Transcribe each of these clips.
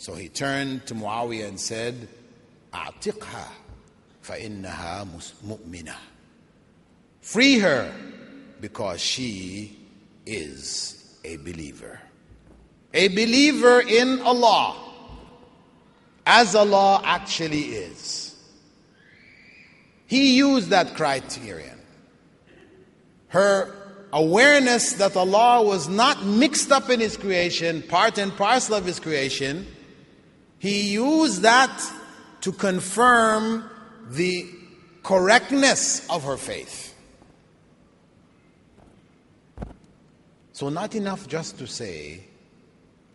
So he turned to Muawiyah and said, أعتقها فإنها مؤمنة. Free her because she is a believer. A believer in Allah, as Allah actually is. He used that criterion. Her awareness that Allah was not mixed up in His creation, part and parcel of His creation, He used that to confirm the correctness of her faith. So not enough just to say,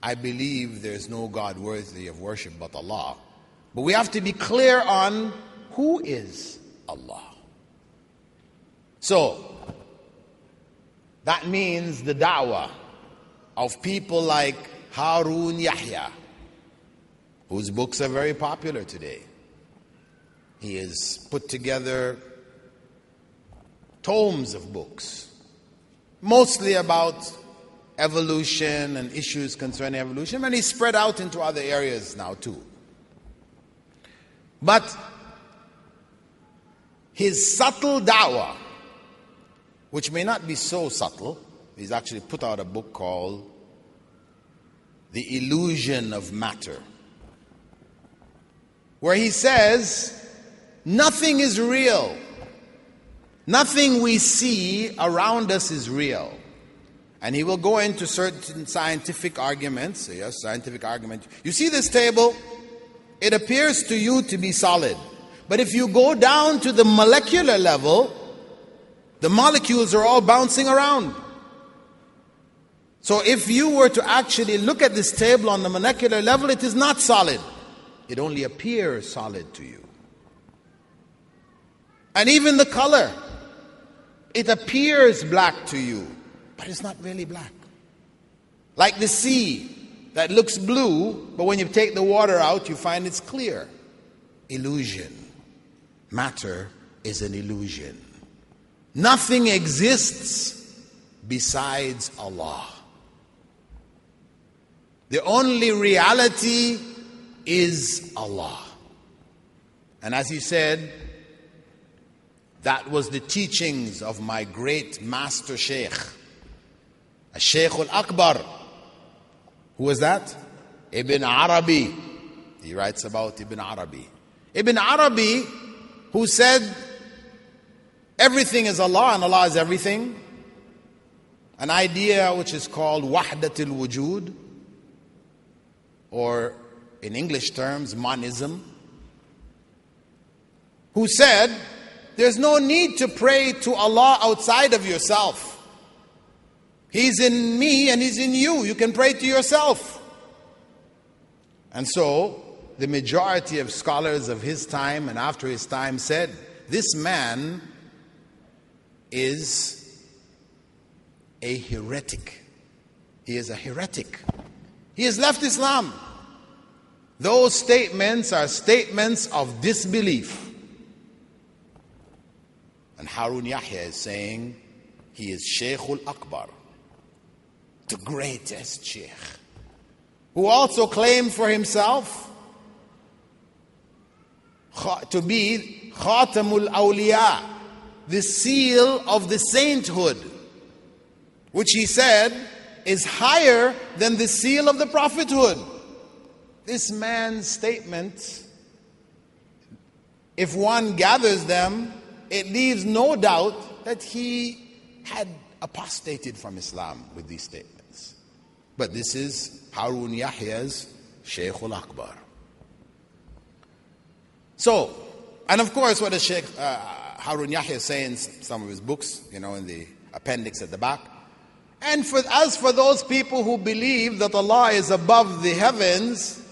I believe there is no God worthy of worship but Allah. But we have to be clear on who is Allah. So, that means the da'wah of people like Harun Yahya, whose books are very popular today. He has put together tomes of books, mostly about evolution and issues concerning evolution, and he's spread out into other areas now too. But his subtle da'wah, which may not be so subtle, he's actually put out a book called The Illusion of Matter, where he says, nothing is real. Nothing we see around us is real. And he will go into certain scientific arguments. Yes, scientific argument. You see this table? It appears to you to be solid. But if you go down to the molecular level, the molecules are all bouncing around. So if you were to actually look at this table on the molecular level, it is not solid. It only appears solid to you. And even the color, it appears black to you, but it's not really black. Like the sea that looks blue, but when you take the water out, you find it's clear. Illusion. Matter is an illusion. Nothing exists besides Allah. The only reality is Allah. And as he said, that was the teachings of my great master Shaykh, Shaykh al-Akbar. Who was that? Ibn Arabi. He writes about Ibn Arabi. Ibn Arabi, who said everything is Allah and Allah is everything. An idea which is called Wahdatul Wujud, or in English terms, monism. Who said, there's no need to pray to Allah outside of yourself. He's in me and He's in you. You can pray to yourself. And so, the majority of scholars of his time and after his time said, this man is a heretic. He is a heretic. He has left Islam. Those statements are statements of disbelief. And Harun Yahya is saying he is Shaykh al-Akbar, the greatest Shaykh, who also claimed for himself to be Khatamul Awliya, the seal of the sainthood, which he said is higher than the seal of the prophethood. This man's statements, if one gathers them, it leaves no doubt that he had apostated from Islam with these statements. But this is Harun Yahya's Shaykh al-Akbar. So, and of course what the Shaykh Harun Yahya says in some of his books, in the appendix at the back. And as for those people who believe that Allah is above the heavens,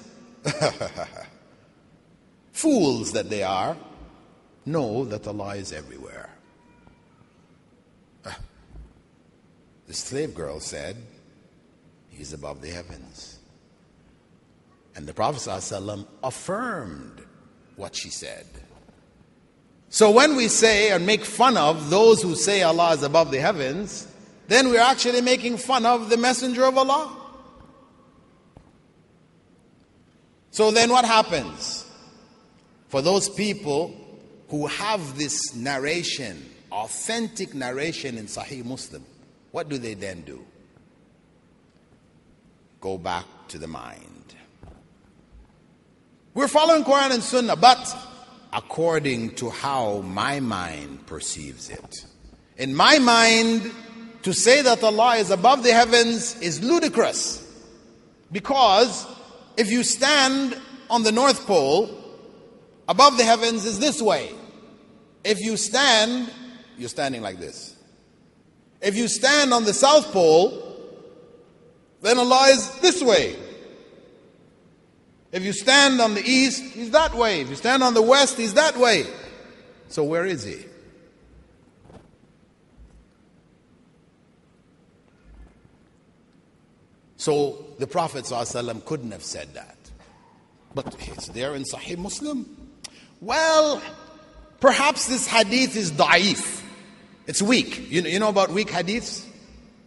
fools that they are, know that Allah is everywhere. The slave girl said, He's above the heavens. And the Prophet ﷺ affirmed what she said. So when we say and make fun of those who say Allah is above the heavens, then we're actually making fun of the Messenger of Allah. So then what happens? For those people who have this narration, authentic narration in Sahih Muslim, what do they then do? Go back to the mind. We're following Qur'an and Sunnah, but according to how my mind perceives it. In my mind, to say that Allah is above the heavens is ludicrous. Because if you stand on the North Pole, above the heavens is this way. If you stand, you're standing like this. If you stand on the South Pole, then Allah is this way. If you stand on the east, He's that way. If you stand on the west, He's that way. So where is He? So the Prophet ﷺ couldn't have said that. But it's there in Sahih Muslim. Well, perhaps this hadith is da'if. It's weak. You know about weak hadiths?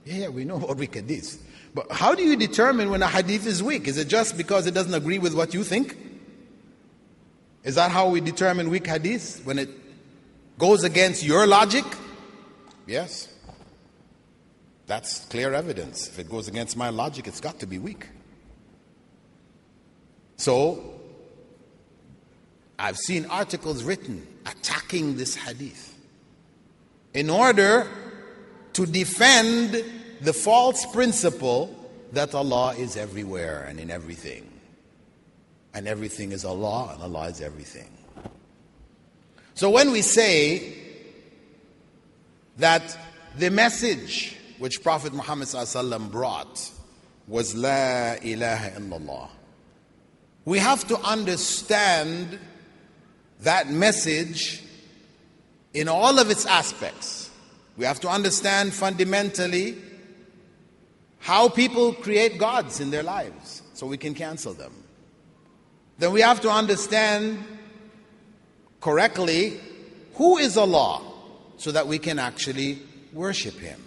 Yeah, we know about weak hadiths. But how do you determine when a hadith is weak? Is it just because it doesn't agree with what you think? Is that how we determine weak hadiths? When it goes against your logic? Yes. That's clear evidence. If it goes against my logic, it's got to be weak. So, I've seen articles written attacking this hadith in order to defend the false principle that Allah is everywhere and in everything. And everything is Allah and Allah is everything. So when we say that the message which Prophet Muhammad ﷺ brought was La ilaha illallah, we have to understand that message in all of its aspects. We have to understand fundamentally how people create gods in their lives so we can cancel them. Then we have to understand correctly who is Allah so that we can actually worship Him.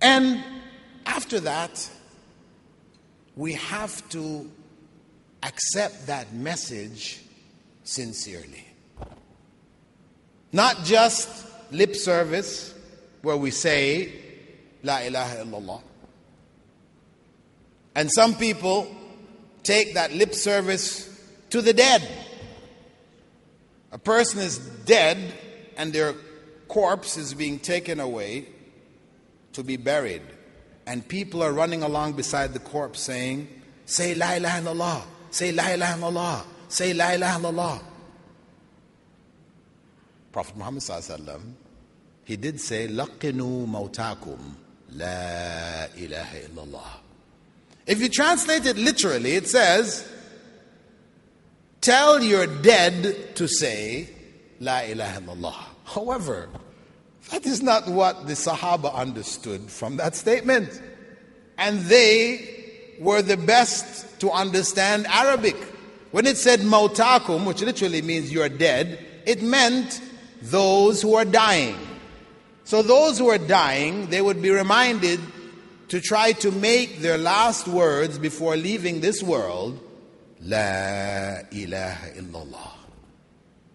And after that, we have to accept that message sincerely. Not just lip service where we say La ilaha illallah. And some people take that lip service to the dead. A person is dead and their corpse is being taken away to be buried. And people are running along beside the corpse saying, say La ilaha illallah, say La ilaha illallah, say La ilaha illallah. Prophet Muhammad ﷺ, he did say, laqinu mawtakum La ilaha illallah. If you translate it literally, it says, tell your dead to say La ilaha illallah. However, that is not what the Sahaba understood from that statement. And they were the best to understand Arabic. When it said mawtakum, which literally means you are dead, it meant those who are dying. So those who are dying, they would be reminded to try to make their last words before leaving this world, La ilaha illallah.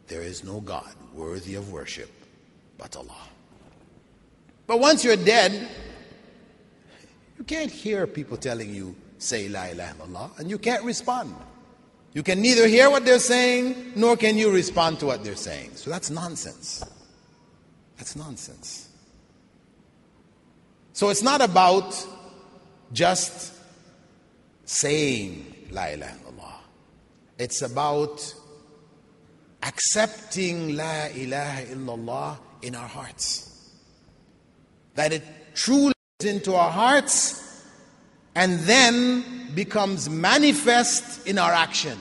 There is no God worthy of worship but Allah. But once you're dead, you can't hear people telling you, say La ilaha illallah, and you can't respond. You can neither hear what they're saying, nor can you respond to what they're saying. So that's nonsense. That's nonsense. So it's not about just saying La ilaha illallah. It's about accepting La ilaha illallah in our hearts. That it truly goes into our hearts and then becomes manifest in our actions.